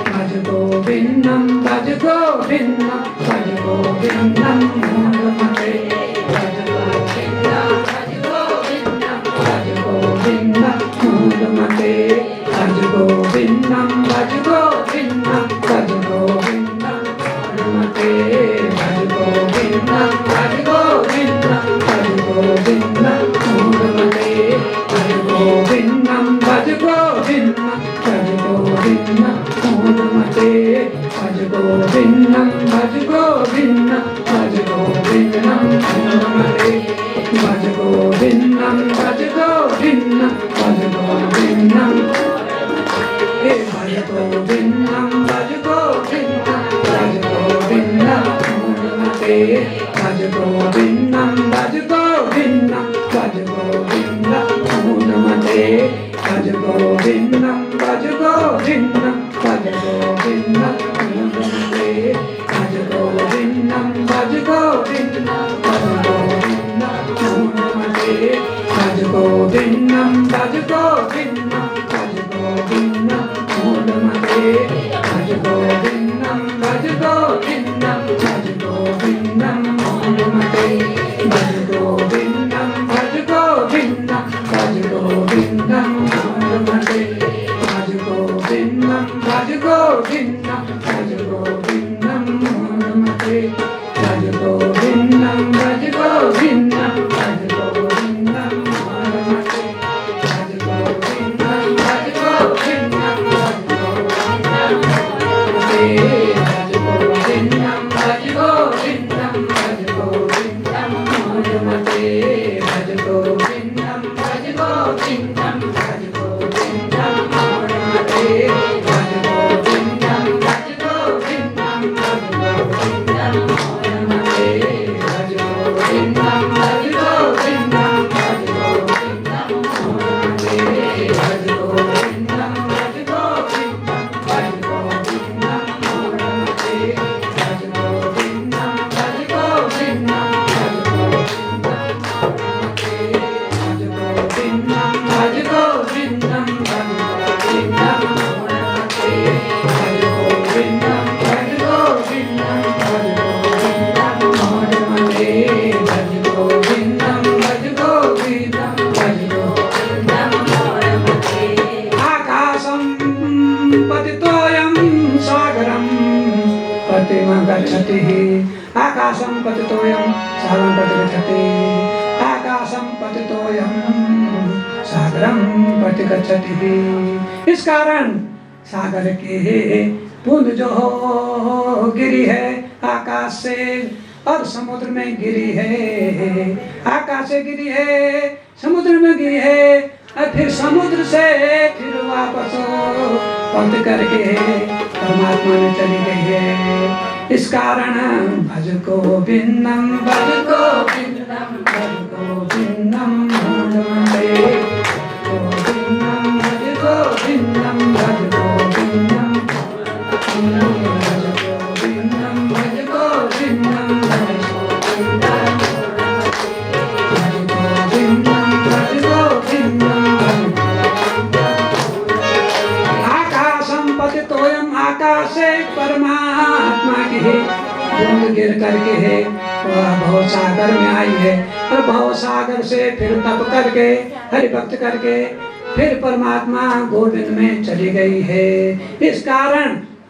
भज गोविंदम भज गोविंदम भज गोविंदम मूढ़मते, भज गोविंदम भज गोविंदम भज गोविंदम मूढ़मते, भज गोविंदम भज गोविंदम भज गोविंदम मूढ़मते, भज गोविंदम भज गोविंदम भज गोविंदम मूढ़मते, भज गोविंदम भज गोविंदम भज गोविंदम मूढ़मते, भज गोविंदम भज गोविंदम भज गोविंदम भज गोविंदम भज गोविंदम भज गोविंदम मूढ़मते, भज गोविंदम भज गोविंदम भज गोविंदम मूढ़मते, भज गोविंदम भज गोविंदम भज गोविंदम मूढ़मते, भज गोविंदम भज गोविंदम भज गोविंदम मूढ़मते, भज गोविंदम भज गोविंदम भज गोविंदम मूढ़मते, भज गोविंदम भज गोविंदम भज गोविंदम मूढ़मते, भज गोविंदम भज गोविंदम भज गोविंदम मूढ़मते, भज गोविंदम भज गोविंदम भज गोविंदम मूढ़मते, भज गोविंदम भज गोविंदम भज गोविंदम मूढ़मते, भज गोविंदम भज गोविंदम भज गोविंदम मूढ़मते, भज गोविंदम भज गोविंदम भज गोविंदम मूढ़मते, भज गोविंदम भज गोविंदम भज गोविंदम मूढ़मते, भज गोविंदम भज गोविंदम भज गोविंदम मूढ़मते, भज गोविंदम भज गोविंदम भज गोविंदम मूढ़मते, भज गोविंदम भज गोविंदम भज गोविंदम मूढ़मते, भज गोविंदम भज गोविंदम भज गोविंदम मूढ़मते, भज गोविंदम भज गोविंदम भज गोविंदम मूढ़मते, भज गोविंदम भज गोविंदम भज गोविंदम मूढ़मते, भज गोविंदम भज गोविंदम भज गोविंदम मूढ़मते, आकाशं पतितोऽयं सागरं प्रतिमगच्छति, आकाशं पतितोऽयं सागरं प्रतिगच्छति, आकाशं पतितोऽयं सागरं प्रतिगच्छति। इस कारण सागर के बूंद जो गिरी है आकाश से और समुद्र में गिरी है, आकाश से गिरी है समुद्र में गिरी है और फिर समुद्र से फिर वापस पलट करके परमात्मा में चली गई है। इस कारण भज गोविंदम भज गोविंदम भज गोविंदम मूढ़मते, गोविंदम भज गोविंदम आकाशे परमात्मा की है, बूंद गिर करके है वह भव सागर में आई है, और भव सागर से फिर तप करके हरि भक्त करके फिर परमात्मा गोविंद में चली गई है। इस कारण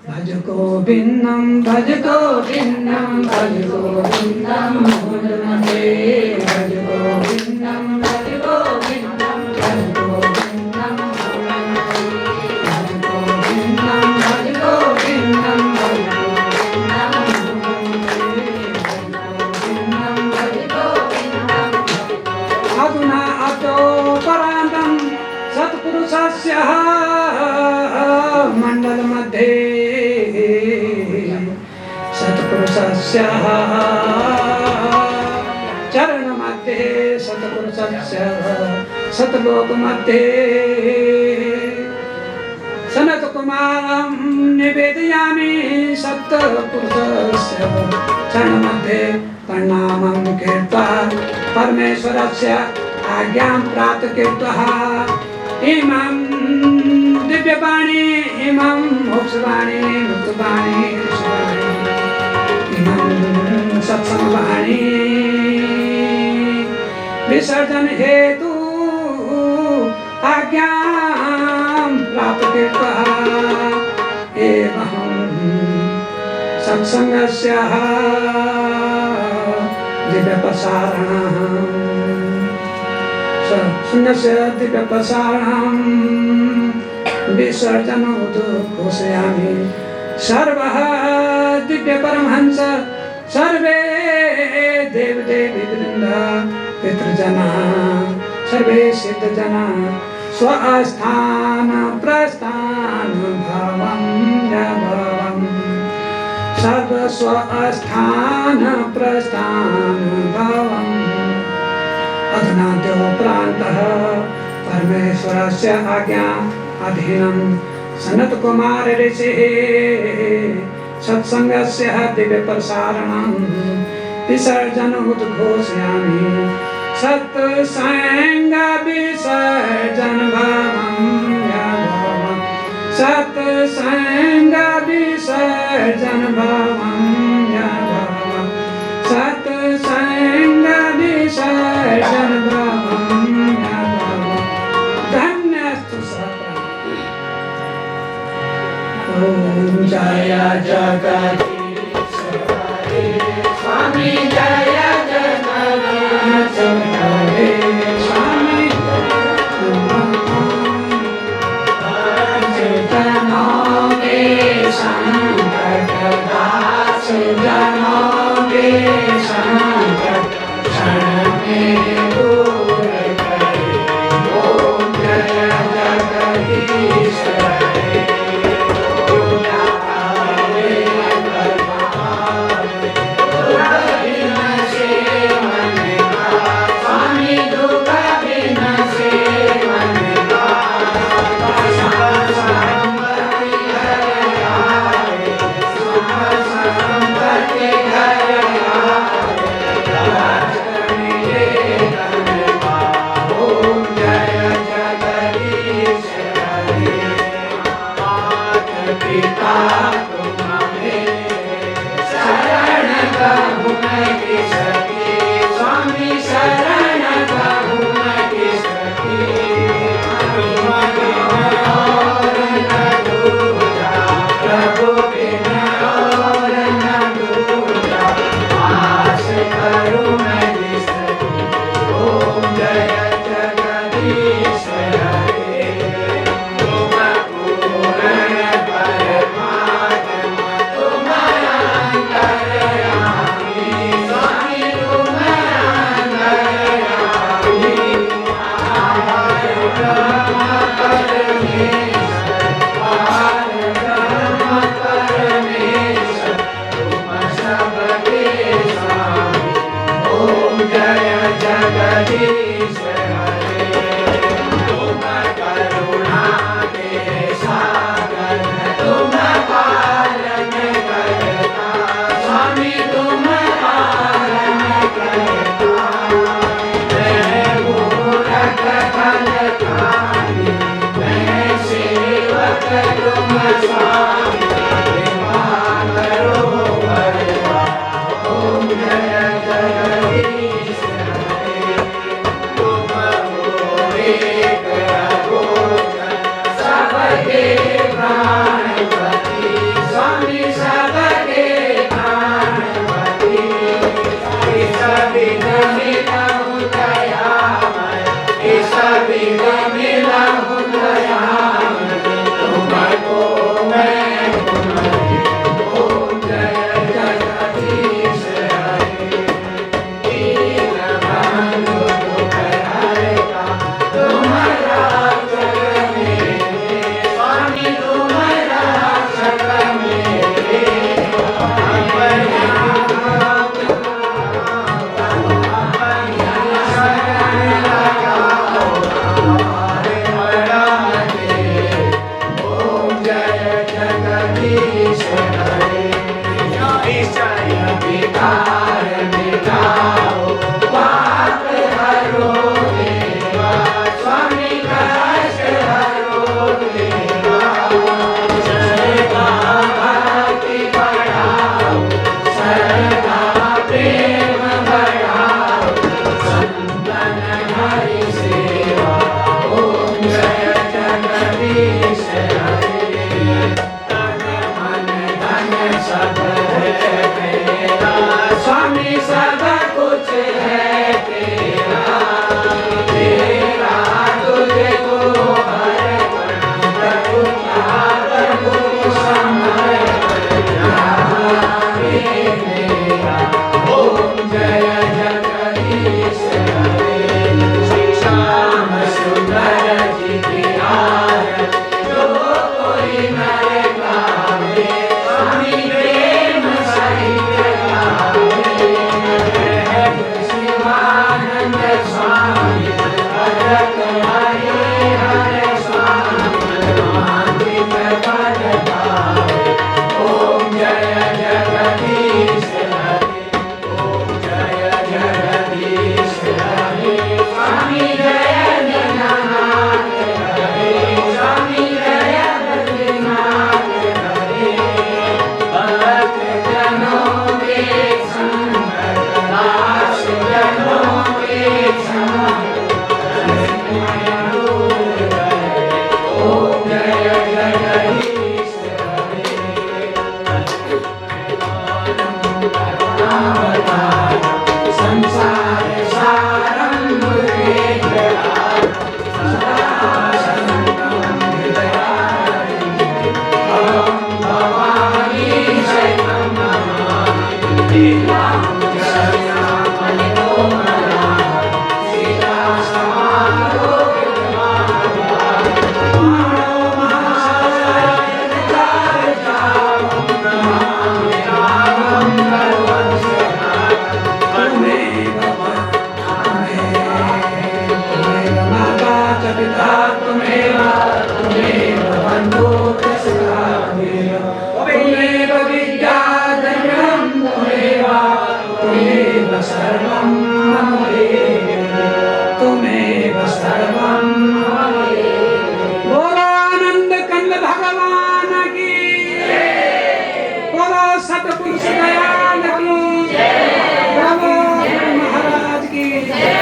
भज गोविंदम भज गोविंदम भज गोविंदम भज गोविंदम भज गोविंदम भज गोविंदम भज गोविंदम अधुना अतो परान्तम सत्पुरुषस्य मंडल मध्ये सत्पुरुषस्य चरण मध्ये सत्पुरुषस्य सतलोक मध्ये सनत कुमारं निवेदयामि सत्पुरुषस्य चरण मध्ये प्रणामं कृत्वा परमेश्वरस्य आज्ञां प्राप्त कृत्वा इमं दिव्यवाणी इमं मोक्षवाणी मुक्तवाणी इमं सत्संगवाणी विसर्जन हेतु आज्ञां प्राप्त कृत्वा एवं सत्संगस्य दिव्यप्रसारणं सत्संगस्य दिव्यप्रसारणं विसर्जनं घोषयामि। सर्वः दिव्यपरमहंस सर्वे देवदेवी वृन्द पितृजनाः सर्वे सिद्धजनाः स्वस्थान प्रस्थान भावं भवं सर्व स्वस्थान प्रस्थान भावम् अधुना देवप्रान्तः परमेश्वरस्य आज्ञा अधीनं सनत कुमार ऋषिः सत्संगस्य दिव्यप्रसारणं विसर्जनं उद्घोषयामि। सत्संग विसर्जन भावं सत्संग विसर्जन भावं सत्संग विसर्जन भावं धन्यस्तु सत्संग। ओम जय जगदीश हरे स्वामी जय जगन्नाथ हरे स्वामी जनों के संकट दास जनों के संकट क्षण में दूर करे। ओम जय जगदीश हरे सब है तेरा, स्वामी सब कुछ है तेरा, तेरा तुझको अर्पण करूं प्रभु समय मेरा। ओम जय जगदीश हरे, श्री श्याम सुंदर जी की आरती जो कोई नर गावे, स्वामी प्रेम सहित गावे। शिवानंद स्वामी भरत हरे हरे स्वामी मांगित पद पावे। ओम जय जगदीश हरे, ओम जय जगदीश हरे, स्वामी जय जगन्नाथ हरे, स्वामी जय बद्रीनाथ हरे। भक्त जनों के संग दास जनों के संग दूर रहे। ओम जय जगदीश हरे। संसार सारं मुरलीधरारं, सदा संतं हृदयारविन्दे। अहं भवानी शरणं नमामि, लीलां शरणामणि कोमलां, सीता समारोपितमानवां। मानव महासागरं चारचापं नमामि रामं सर्वस्वनाथं। त्वमेव माता च पिता त्वमेव, त्वमेव बन्धुश्च सखा त्वमेव, त्वमेव विद्या द्रविणं त्वमेव, त्वमेव सर्वं मम देव, त्वमेव सर्वं मम देव। बोलो आनंद कंद भगवान की जय, बोलो सतपुरुष दयाल की जय, बोलो महाराज की जय।